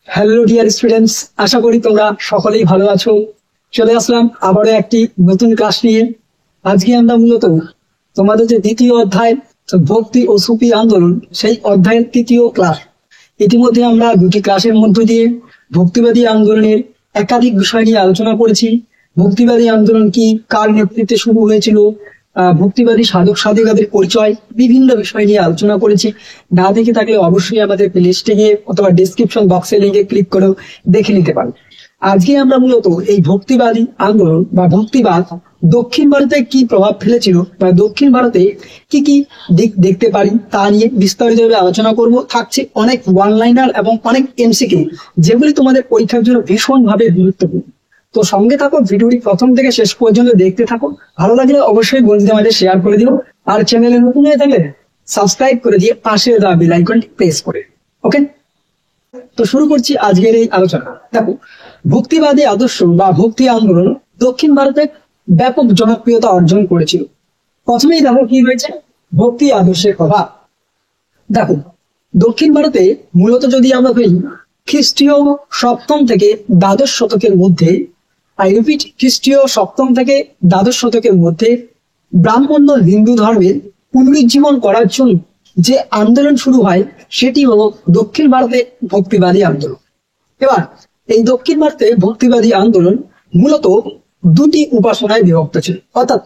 Hello dear students, আশা করি তোমরা সকলেই ভালো আছো। চলে আসলাম আবারও একটি নতুন ক্লাস নিয়ে। আজকে আমরা মূলত তোমাদের যে দ্বিতীয় অধ্যায় ভক্তি ও সুফি আন্দোলন, সেই অধ্যায়ের তৃতীয় ক্লাস। ইতিমধ্যে আমরা দুটি ক্লাসের মধ্য দিয়ে ভক্তিবাদী আন্দোলনের একাধিক বিষয় নিয়ে আলোচনা করেছি। ভক্তিবাদী আন্দোলন কি, কার নেতৃত্বে শুরু হয়েছিল, ভক্তিবাদী সাধক সাধিকাদের পরিচয়, বিভিন্ন বিষয় নিয়ে আলোচনা করেছি। না দেখে থাকলে অবশ্যই আমাদের প্লেলিস্টে গিয়ে অথবা ডেসক্রিপশন বক্সে লিঙ্কে ক্লিক করে দেখে নিতে পারো। আজকে আমরা মূলত এই ভক্তিবাদী আন্দোলন বা ভক্তিবাদ দক্ষিণ ভারতে কি প্রভাব ফেলেছিল বা দক্ষিণ ভারতে কি কি দিক দেখতে পারি তা নিয়ে বিস্তারিতভাবে আলোচনা করব। থাকছে অনেক ওয়ান লাইনার এবং অনেক এমসিকিউ, যেগুলি তোমাদের পরীক্ষার জন্য ভীষণভাবে গুরুত্বপূর্ণ। তো সঙ্গে থাকো, ভিডিওটি প্রথম থেকে শেষ পর্যন্ত দেখতে থাকো। ভালো লাগলে অবশ্যই বন্ধুদের মাঝে শেয়ার করে দিও, আর চ্যানেলে নতুন হয়ে থাকলে সাবস্ক্রাইব করে দিয়ে পাশে দেওয়া বেল আইকনটি প্রেস করে। ওকে, তো শুরু করছি আজকের এই আলোচনা। দেখো, ভক্তিবাদী আদর্শ বা ভক্তি আন্দোলন দক্ষিণ ভারতে ব্যাপক জনপ্রিয়তা অর্জন করেছিল। প্রথমেই দেখো কি হয়েছে, ভক্তি আদর্শের প্রভাব। দেখো, দক্ষিণ ভারতে মূলত যদি আমরা বলি খ্রিস্টীয় সপ্তম থেকে দ্বাদশ শতকের মধ্যে, আই রিপিট, খ্রিস্টীয় সপ্তম থেকে দ্বাদশ শতকের মধ্যে ব্রাহ্মণ্য হিন্দু ধর্মের পুনরুজ্জীবন করার জন্য যে আন্দোলন শুরু হয় সেটি হলো দক্ষিণ ভারতে ভক্তিবাদী আন্দোলন। এবার এই দক্ষিণ ভারতে ভক্তিবাদী আন্দোলন মূলত দুটি উপাসনায় বিভক্ত ছিল, অর্থাৎ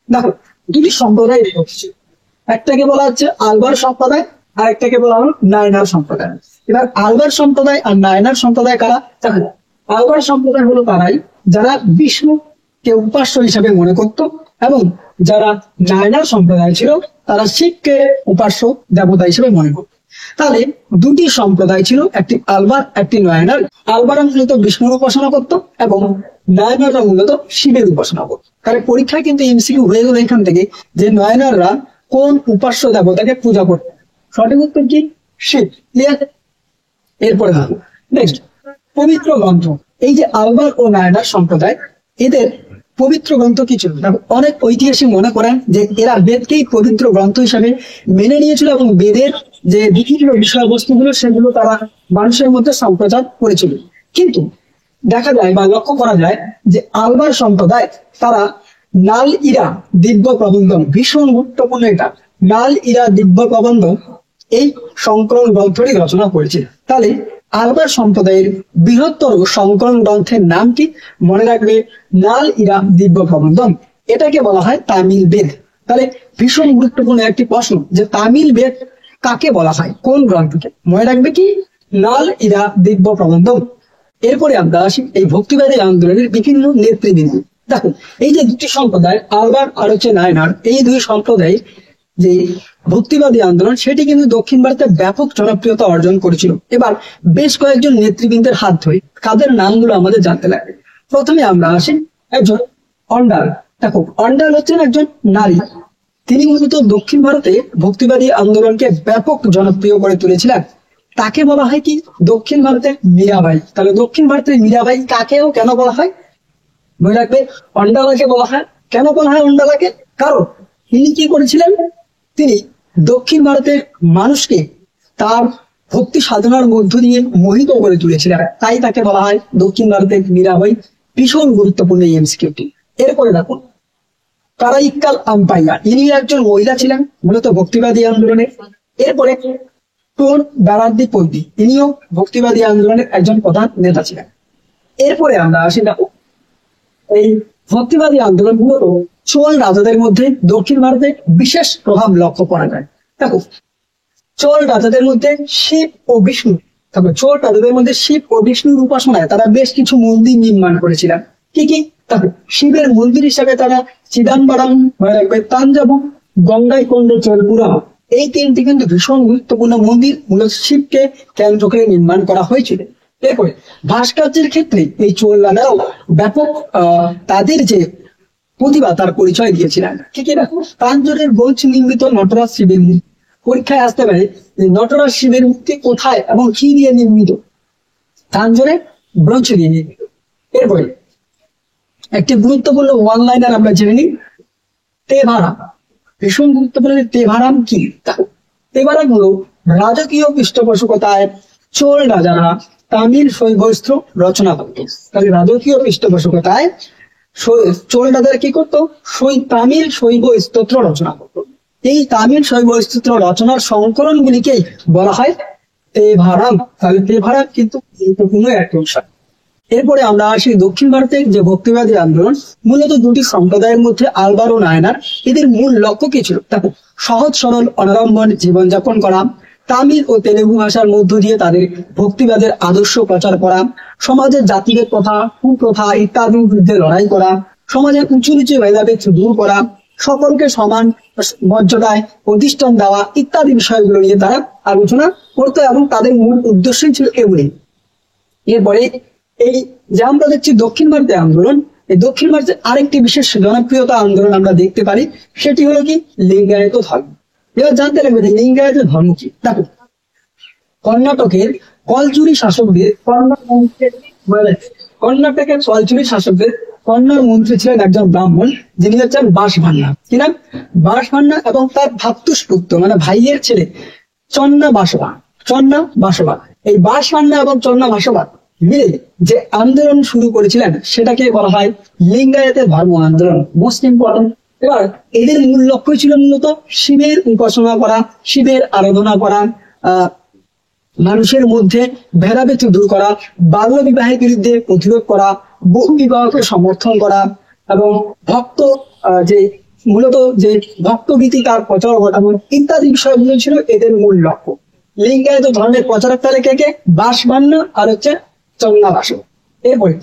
দেখো দুটি সম্প্রদায় বিভক্ত ছিল। একটাকে বলা হচ্ছে আলবার সম্প্রদায়, আর একটাকে বলা হলো নায়নার সম্প্রদায়। এবার আলবার সম্প্রদায় আর নায়নার সম্প্রদায় কারা? দেখো, আলবার সম্প্রদায় হলো তারাই যারা বিষ্ণুকে উপাস্য হিসাবে মনে করত, এবং যারা নায়নার সম্প্রদায় ছিল তারা শিবকে উপাস্য দেবতা হিসেবে মনে করত। তাহলে দুটি সম্প্রদায় ছিল, একটি আলবার একটি নায়নার। আলবারা মূলত বিষ্ণুর উপাসনা করত এবং নায়নাররা মূলত শিবের উপাসনা করত। তাহলে পরীক্ষায় কিন্তু এমসিকিউ হয়ে গেল এখান থেকে যে নায়নাররা কোন উপাস্য দেবতাকে পূজা করত। সঠিক উত্তর কি? শিব। ক্লিয়ার? এরপরে দেখো নেক্সট, পবিত্র গ্রন্থ। এই যে আলবার ও নায়নার সম্প্রদায়, এদের পবিত্র গ্রন্থ কি ছিল? অনেক ঐতিহাসিক মনে করেন যে এরা বেদকেই পবিত্র গ্রন্থ হিসাবে মেনে নিয়েছিল এবং বেদের যে বিভিন্ন বিষয়বস্তুগুলো সেগুলো তারা মানুষের মধ্যে সম্প্রচার করেছিল। কিন্তু দেখা যায় বা লক্ষ্য করা যায় যে আলবার সম্প্রদায় তারা নাল ইরা দিব্য প্রবন্ধ, ভীষণ গুরুত্বপূর্ণ এটা, নাল ইরা দিব্য প্রবন্ধ এই সংকলন গ্রন্থটি রচনা করেছে। তাহলে আলবার সম্প্রদায়ের বৃহত্তর সংকলন গ্রন্থের নাম কি? মনে রাখবে, নাল ইরা দিব্য প্রবন্ধম। এটাকে বলা হয় তামিল বেদ। তাহলে ভীষণ গুরুত্বপূর্ণ একটি প্রশ্ন যে তামিল বেদ কাকে বলা হয়, কোন গ্রন্থকে? মনে রাখবে কি? নাল ইরা দিব্য প্রবন্ধম। এরপরে আমরা আসি এই ভক্তিবাদী আন্দোলনের বিভিন্ন নেতৃবৃন্দ। দেখো, এই যে দুটি সম্প্রদায় আলবার আর হচ্ছে নায়নার, এই দুই সম্প্রদায় যে ভক্তিবাদী আন্দোলন সেটি কিন্তু দক্ষিণ ভারতে ব্যাপক জনপ্রিয়তা অর্জন করেছিল। এবার বেশ কয়েকজন নেতৃবৃন্দের হাত ধরে কাদের নামগুলো আমাদের জানতে লাগবে। প্রথমে আমরা আসি একজন অন্ডাল। দেখো, অন্ডাল হচ্ছেন একজন নারী। তিনি মূলত দক্ষিণ ভারতে ভক্তিবাদী আন্দোলনকে ব্যাপক জনপ্রিয় করে তুলেছিলেন। তাকে বলা হয় কি? দক্ষিণ ভারতের মীরাবাই। তাহলে দক্ষিণ ভারতের মীরাবাই কাকেও কেন বলা হয়? মনে রাখবে, অন্ডালাকে বলা হয়। কেন বলা হয় অন্ডালাকে? কারণ তিনি কি করেছিলেন? তিনি দক্ষিণ ভারতের মানুষকে তার ভক্তি সাধনার মধ্য দিয়ে মোহিত করে তুলেছিলেন, তাই তাকে বলা হয় দক্ষিণ ভারতের মীরাবাই। ভীষণ গুরুত্বপূর্ণ এই এমসিকিউটি। এরপরে দেখুন কারাইক্কাল আম্পাইয়া, ইনি একজন মহিলা ছিলেন মূলত ভক্তিবাদী আন্দোলনের। এরপরে টোন ব্যানার্জি পন্থী, ইনিও ভক্তিবাদী আন্দোলনের একজন প্রধান নেতা ছিলেন। এরপরে আমরা আসি, দেখো এই ভক্তিবাদী আন্দোলন মূলত চোল রাজাদের মধ্যে দক্ষিণ ভারতে বিশেষ প্রভাব লক্ষ্য করা যায়। দেখো, চোল রাজাদের মধ্যে শিব ও বিষ্ণু, দেখো চোল রাজাদের মধ্যে শিব ও বিষ্ণুর উপাসনায় তারা বেশ কিছু মন্দির নির্মাণ করেছিলেন। কি কি? দেখো, শিবের মন্দির হিসাবে তারা চিদাম্বরম, মনে রাখবে, তাঞ্জাবুর, গঙ্গাইকোন্ড, চোলপুরা, এই তিনটি কিন্তু ভীষণ গুরুত্বপূর্ণ মন্দির মূলত শিবকে কেন্দ্র করে নির্মাণ করা হয়েছিল। এরপরে ভাস্কর্যের ক্ষেত্রে এই চোল রাজারাও ব্যাপক তাদের যে প্রতিভা তার পরিচয় দিয়েছিলেন। কি কি? দেখো, তাঞ্জোরের ব্রোঞ্জ নির্মিত নটরাজ শিবের মূর্তি। পরীক্ষায় আসতে পারে নটরাজ শিবের মূর্তি কোথায় এবং কি দিয়ে নির্মিত? তাঞ্জোরের ব্রোঞ্জ দিয়ে নির্মিত। এরপরে একটি গুরুত্বপূর্ণ ওয়ান লাইনার আমরা জেনে নিই, তেভারাম। ভীষণ গুরুত্বপূর্ণ। তেভারাম কি? দেখো, তেভারাম হলো রাজকীয় পৃষ্ঠপোষকতায় চোল রাজারা তামিল শৈবস্ত্র রচনা করত। তাহলে রাজকীয় পৃষ্ঠপোষকতায় চোররা কি করতো, তামিল শৈব স্তোত্র রচনা করতো। এই তামিল শৈব স্তোত্র রচনার সংকলন গুলিকেই বলা হয় তেভারাম। তাহলে তেভারাম কিন্তু গুরুত্বপূর্ণ একটা বিষয়। এরপরে আমরা আসি দক্ষিণ ভারতের যে ভক্তিবাদী আন্দোলন, মূলত দুটি সম্প্রদায়ের মধ্যে আলবার ও নায়নার, এদের মূল লক্ষ্য কি ছিল? দেখো, সহজ সরল অনাড়ম্বর জীবনযাপন করা, তামিল ও তেলেগু ভাষার মধ্য দিয়ে তাদের ভক্তিবাদের আদর্শ প্রচার করা, সমাজের জাতিভেদ প্রথা, কুপ্রথা ইত্যাদির বিরুদ্ধে লড়াই করা, সমাজের উঁচু নিচু ভেদাভেদ দূর করা, সকলকে সমান মর্যাদায় প্রতিষ্ঠান দেওয়া ইত্যাদি বিষয়গুলো নিয়ে তারা আলোচনা করতো এবং তাদের মূল উদ্দেশ্যই ছিল এগুলি। এরপরে এই যে আমরা দেখছি দক্ষিণ ভারতের আন্দোলন, এই দক্ষিণ ভারতের আরেকটি বিশেষ জনপ্রিয়তা আন্দোলন আমরা দেখতে পারি, সেটি হলো কি লিঙ্গায়ত ধর্ম। এবার জানতে লাগবে যে লিঙ্গায়ত ধর্ম কি। দেখো, কর্ণাটকের কলচুরি শাসকদের কন্নড় মন্ত্রী ছিলেন একজন ব্রাহ্মণ, যিনি হচ্ছেন বাসভান্না। কি নাম? বাসভান্না। এবং তার ভ্রাতুষ্পুত্র মানে ভাইয়ের ছেলে চন্না বাসবা। এই বাসভান্না এবং চন্না বাসবা মিলে যে আন্দোলন শুরু করেছিলেন সেটাকে বলা হয় লিঙ্গায়তের ধর্ম আন্দোলন। Most important. এবার এদের মূল লক্ষ্য ছিল মূলত শিবের উপাসনা করা, শিবের আরাধনা করা, মানুষের মধ্যে ভেদাভেদ দূর করা, বাল্য বিবাহের বিরুদ্ধে প্রতিরোধ করা, বহু বিবাহকে সমর্থন করা এবং মূলত যে ভক্তগীতি তার প্রচার ঘটানো ইত্যাদি বিষয়গুলো ছিল এদের মূল লক্ষ্য। লিঙ্গায়ত ধর্মের প্রচারক তাহলে কে? বাসভান্না আর হচ্ছে চন্না বাসব। এরপরে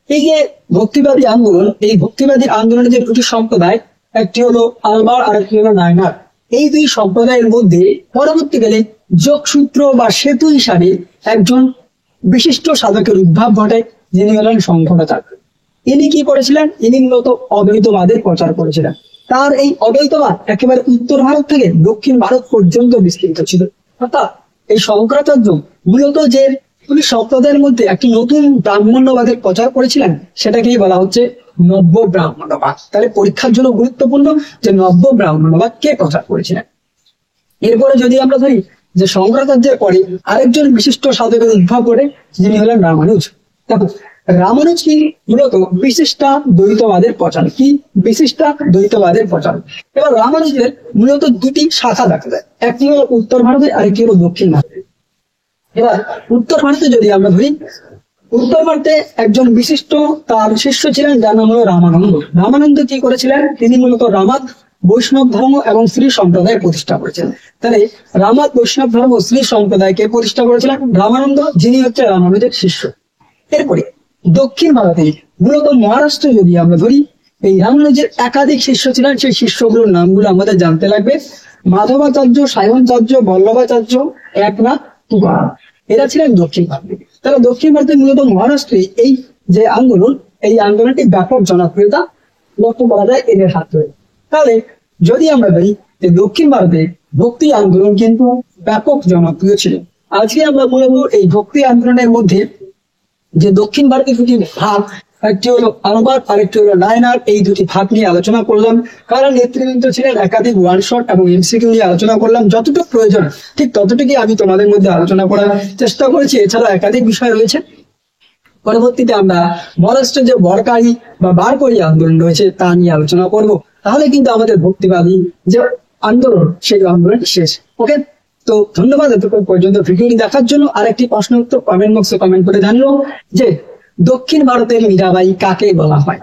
এই যে ভক্তিবাদী আন্দোলন, এই ভক্তিবাদী আন্দোলনের যে দুটি সম্প্রদায়, একটি হলো আলবার আর একটি হলো নায়নার, এই দুই সম্প্রদায়ের মধ্যে পরবর্তীকালে যোগসূত্র বা সেতু হিসাবে একজন বিশিষ্ট সাধকের উদ্ভাব ঘটে, যিনি হলেন শঙ্করাচার্য। ইনি কি করেছিলেন? ইনি মূলত অদ্বৈতবাদের প্রচার করেছিলেন। তার এই অদ্বৈতবাদ একেবারে উত্তর ভারত থেকে দক্ষিণ ভারত পর্যন্ত বিস্তৃত ছিল। অর্থাৎ এই শঙ্করাচার্য মূলত যে সম্প্রদায়ের মধ্যে একটি নতুন ব্রাহ্মণ্যবাদের প্রচার করেছিলেন, সেটাকেই বলা হচ্ছে নব্য ব্রাহ্মণ্যবাদ। তাহলে পরীক্ষার জন্য গুরুত্বপূর্ণ যে নব্য ব্রাহ্মণ্যবাদ কে প্রচার করেছিলেন। এরপরে যদি আমরা ধরি যে শঙ্করাচার্যের পরে আরেকজন বিশিষ্ট সাধকের উদ্ভব করে, যিনি হলেন রামানুজ। দেখো, রামানুজ কি মূলত বিশিষ্টা দ্বৈতবাদের প্রচার। কি? বিশিষ্টা দ্বৈতবাদের প্রচার। এবার রামানুজের মূলত দুটি শাখা দেখা যায়, একটি হলো উত্তর ভারতে, আরেকটি হলো দক্ষিণ ভারতে। এবার উত্তর ভারতে যদি আমরা ধরি, উত্তর ভারতে একজন বিশিষ্ট তার শিষ্য ছিলেন, যার নাম হলো রামানন্দ। রামানন্দ কি করেছিলেন? তিনি মূলত রামাত বৈষ্ণব ধর্ম এবং শ্রী সম্প্রদায় প্রতিষ্ঠা করেছিলেন। তাহলে রামাত বৈষ্ণব ধর্ম শ্রী সম্প্রদায়কে প্রতিষ্ঠা করেছিলেন রামানন্দ, যিনি হচ্ছে রামানুজের শিষ্য। এরপরে দক্ষিণ ভারতে মূলত মহারাষ্ট্র যদি আমরা ধরি, এই রামানুজের একাধিক শিষ্য ছিলেন। সেই শিষ্যগুলোর নামগুলো আমাদের জানতে লাগবে। মাধবাচার্য, সায়নাচার্য, বল্লভাচার্য, একনাথ, তুকারাম, এরা ছিলেন দক্ষিণ ভারতে। তাহলে দক্ষিণ ভারতের মূলত মহারাষ্ট্রে এই যে আন্দোলন, এই আন্দোলনটি ব্যাপক জনপ্রিয়তা লক্ষ্য করা যায় এদের হাত ধরে। তাহলে যদি আমরা বলি যে দক্ষিণ ভারতে ভক্তি আন্দোলন কিন্তু ব্যাপক জনপ্রিয় ছিল। আজকে আমরা মূলত এই ভক্তি আন্দোলনের মধ্যে যে দক্ষিণ ভারতের দুটি ভাগ, একটি হলো আলবার আর একটি হলো নায়নার, এই দুটি ভাগ নিয়ে আলোচনা করলাম। কারণ নেতৃবৃন্দ ছিলেন একাধিক ওয়ান শট এবং এমসিকিউ নিয়ে আলোচনা করলাম। যতটুকু প্রয়োজন ঠিক ততটুকুই আমি তোমাদের মধ্যে আলোচনা করার চেষ্টা করেছি। এছাড়া একাধিক বিষয় রয়েছে। পরবর্তীতে আমরা মহারাষ্ট্রের যে বরকারি বা বারকরি আন্দোলন রয়েছে তা নিয়ে আলোচনা করব। তাহলে কিন্তু আমাদের ভক্তিবাদী যে আন্দোলন, সেই আন্দোলন শেষ। ওকে, তো ধন্যবাদ এতক্ষণ পর্যন্ত ভিডিওটি দেখার জন্য। আরেকটি প্রশ্ন উত্তর কমেন্ট বক্সে কমেন্ট করে জানিও যে দক্ষিণ ভারতের মীরাবাই কাকে বলা হয়।